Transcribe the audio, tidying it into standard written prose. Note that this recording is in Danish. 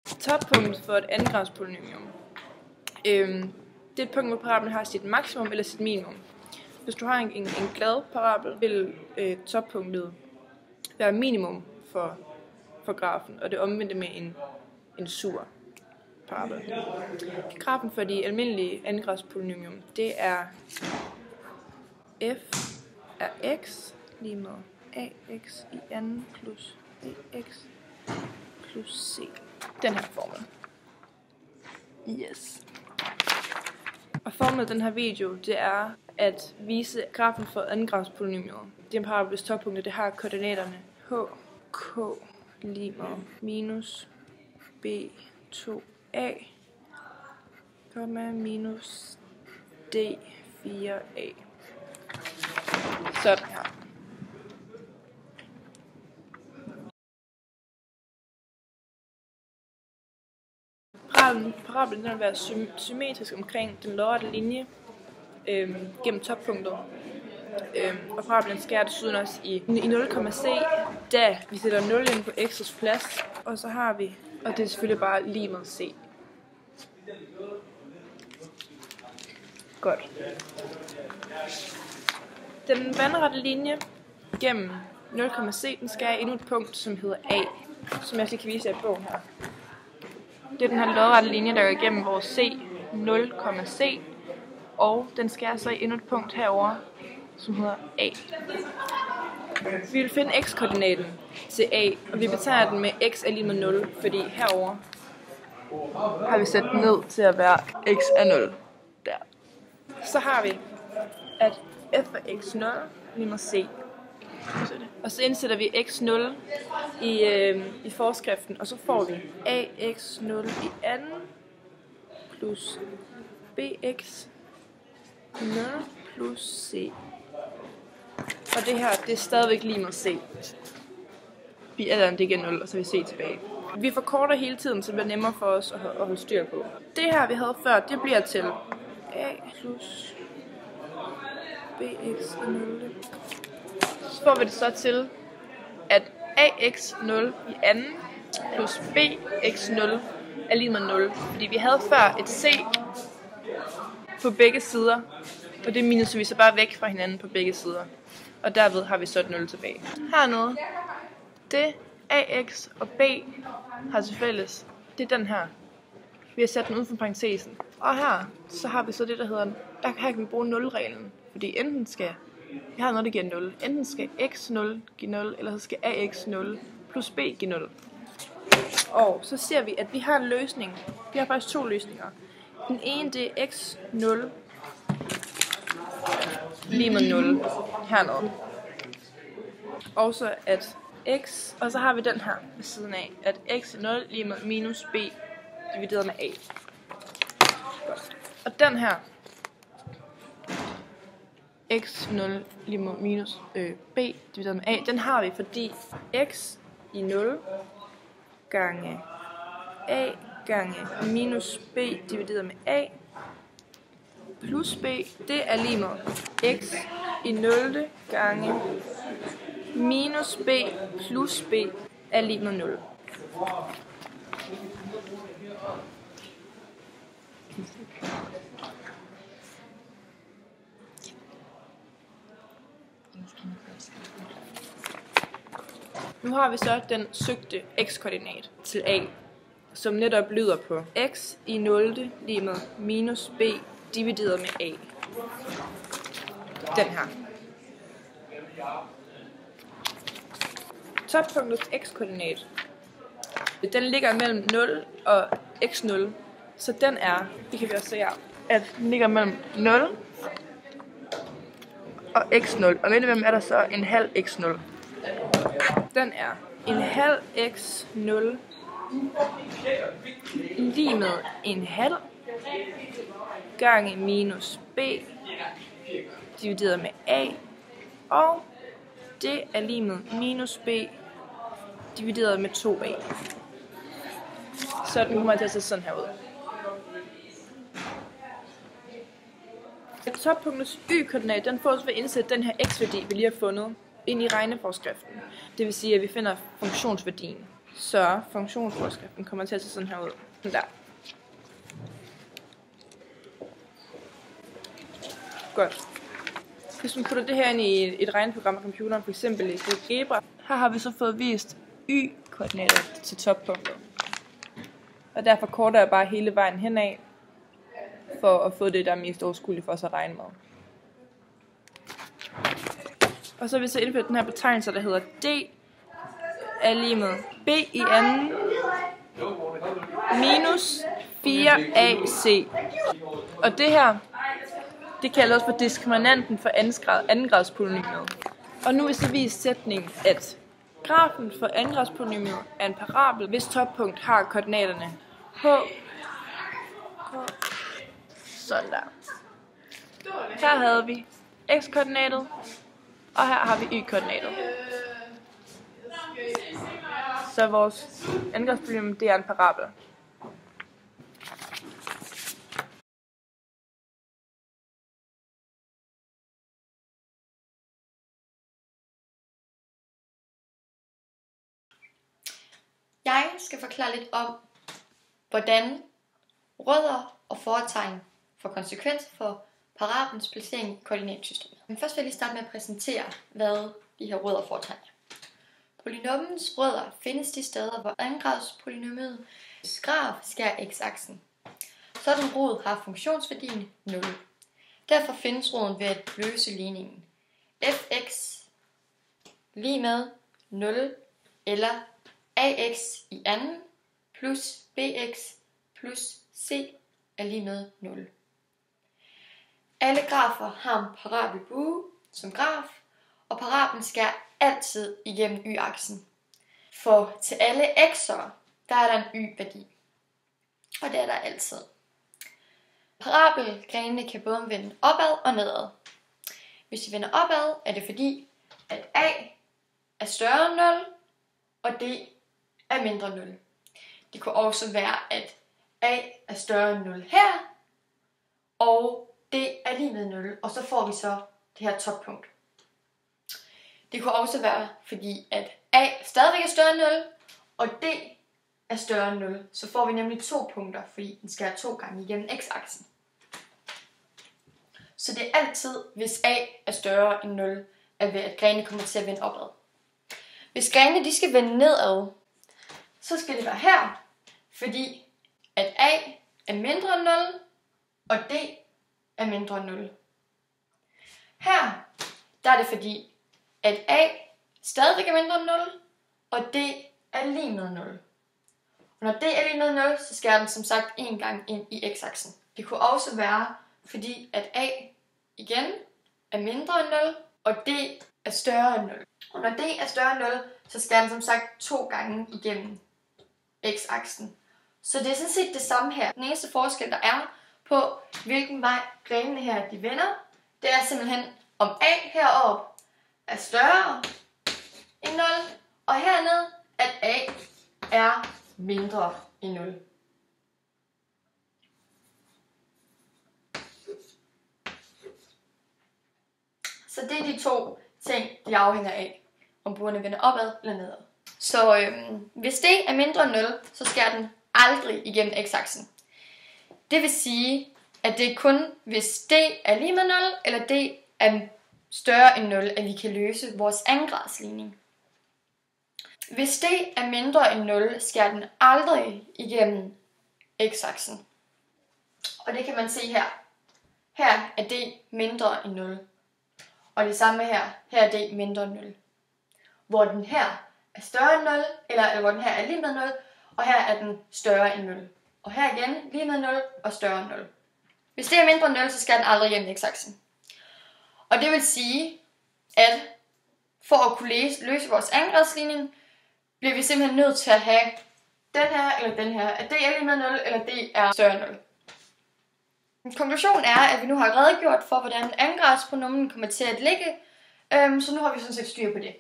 Toppunktet for et andengrads polynomium. Det er et punkt, hvor parablen har sit maksimum eller sit minimum. Hvis du har en glad parabel, vil toppunktet være minimum for grafen, og det omvendte med en sur parabel. Grafen for de almindelige andengrads polynomium, det er f af x lige med ax i anden plus bx plus c. Den her formel. Yes. Og formålet af den her video, det er at vise grafen for andengrads polynomiet. Det er en parabel, hvis toppunktet det har koordinaterne h, k lige med minus b2a, minus d4a. Sådan her. Parablen vil være symmetrisk omkring den lodrette linje gennem toppunktet. Og parablen skærer desuden også i 0,c, da vi sætter 0 ind på x's plads. Og så har vi, og det er selvfølgelig bare lige med c. Godt. Den vandrette linje gennem 0,c, den skærer endnu et punkt, som hedder a, som jeg skal vise jer i bogen her. Det er den her lodrette linje, der går igennem vores c, 0,c, og den skærer så endnu et punkt herover, som hedder a. Vi vil finde x-koordinaten til a, og vi betegner den med x er lige med 0, fordi herover har vi sat den ned til at være x er 0. Der. Så har vi, at f af x0 lige med c. Og så indsætter vi x0 i forskriften, og så får vi ax0 i anden plus bx0 plus c. Og det her, det er stadigvæk lige med c. Vi er det giver 0, og så vil c tilbage. Vi forkorter hele tiden, så det bliver nemmere for os at holde styr på. Det her, vi havde før, det bliver til a plus bx i 0. Så får vi det så til, at ax0 i anden plus bx0 er lige med 0. Fordi vi havde før et c på begge sider, og det minuser vi så bare væk fra hinanden på begge sider. Og derved har vi så et 0 tilbage. Hernede, det ax og b har til fælles, det er den her. Vi har sat den uden for parentesen. Og her, så har vi så det, der hedder, her kan vi bruge 0-reglen. Fordi enten skal, vi har noget, der giver 0. Enten skal x0 give 0, eller så skal ax0 plus b give 0. Og så ser vi, at vi har en løsning. Vi har faktisk to løsninger. Den ene, det er x0 lige med 0 hernede. Og så at x, og så har vi den her ved siden af, at x0 lige med minus b divideret med a. Og den her, x0 lige med minus b divideret med a, den har vi, fordi x i 0 gange a gange minus b divideret med a plus b, det er lige med x i 0 gange minus b plus b er lige med 0. Nu har vi så den søgte x-koordinat til a, som netop lyder på x i 0 lige med minus b divideret med a. Den her. Toppunktets x-koordinat, den ligger mellem 0 og x0, så den er, det kan vi også se her, at den ligger mellem 0 og x0, og midt imellem er der så en halv x0. Den er en halv x0 lige med en halv gange minus b divideret med a, og det er lige med minus b divideret med 2a. Så den kommer til at se sådan her ud. Toppunktets y-koordinat, den fås ved at indsætte den her x-værdi, vi lige har fundet, ind i regneforskriften. Det vil sige, at vi finder funktionsværdien. Så funktionsforskriften kommer til at se sådan her ud. Der. Godt. Hvis man putter det her ind i et regneprogram på computeren, for eksempel i GeoGebra, her har vi så fået vist y-koordinater til toppunktet. Og derfor korter jeg bare hele vejen henad, for at få det, der er mest overskueligt for os at regne med. Og så vil vi så indføre den her betegnelse, der hedder d er lig med b i anden minus 4ac. Og det her, det kaldes også for diskriminanten for andengradspolynomiet. Og nu vil så vise sætningen, at grafen for andengradspolynomiet er en parabel, hvis toppunkt har koordinaterne h, k, sådan der. Her havde vi x-koordinatet, og her har vi y-koordinatet. Så vores andengradspolynomium, det er en parabel. Jeg skal forklare lidt om, hvordan rødder og fortegn får konsekvenser for parabelens placering i koordinatsystemet. Men først vil jeg lige starte med at præsentere, hvad de her rødder og fortegn er. Polynomiens rødder findes de steder, hvor andengradspolynomiets graf skærer x-aksen. Sådan rod har funktionsværdien 0. Derfor findes roden ved at løse ligningen fx lig med 0 eller ax i anden plus bx plus c er lig med 0. Alle grafer har en parabelbue som graf, og parablen skærer altid igennem y-aksen. For til alle x'er, der er der en y-værdi. Og det er der altid. Parabelgrenene kan både vende opad og nedad. Hvis de vender opad, er det fordi, at a er større end 0, og d er mindre end 0. Det kunne også være, at a er større end 0 her, og d er lige med 0, og så får vi så det her toppunkt. Det kunne også være, fordi at a stadigvæk er større end 0, og d er større end 0. Så får vi nemlig 2 punkter, fordi den skærer 2 gange igennem x-aksen. Så det er altid, hvis a er større end 0, at grenene kommer til at vende opad. Hvis grenene de skal vende nedad, så skal det være her, fordi at a er mindre end 0, og d er mindre end 0. Her, der er det fordi, at a stadigvæk er mindre end 0, og d er lige med 0. Og når d er lige med 0, så skærer den som sagt en gang ind i x-aksen. Det kunne også være, fordi at a igen er mindre end 0, og d er større end 0. Og når d er større end 0, så skærer den som sagt 2 gange igennem x-aksen. Så det er sådan set det samme her. Den eneste forskel, der er på, hvilken vej grenene her de vender, det er simpelthen, om a heroppe er større end 0, og hernede, at a er mindre end 0. Så det er de 2 ting, de afhænger af, om buerne vender opad eller nedad. Så hvis d er mindre end 0, så skærer den aldrig igennem x-aksen. Det vil sige, at det er kun, hvis d er lige med 0, eller d er større end 0, at vi kan løse vores andengradsligning. Hvis d er mindre end 0, skærer den aldrig igennem x-aksen. Og det kan man se her. Her er d mindre end 0. Og det samme her. Her er d mindre end 0. Hvor den her er større end 0, eller hvor den her er lige med 0, og her er den større end 0. Og her igen lige med 0 og større end 0. Hvis det er mindre end 0, så skal den aldrig igennem x-aksen. Og det vil sige, at for at kunne løse vores andengradsligning, bliver vi simpelthen nødt til at have den her eller den her. At d er lige med 0, eller d er større end 0. Konklusionen er, at vi nu har redegjort for, hvordan andengradspolynomiet kommer til at ligge. Så nu har vi sådan set styr på det.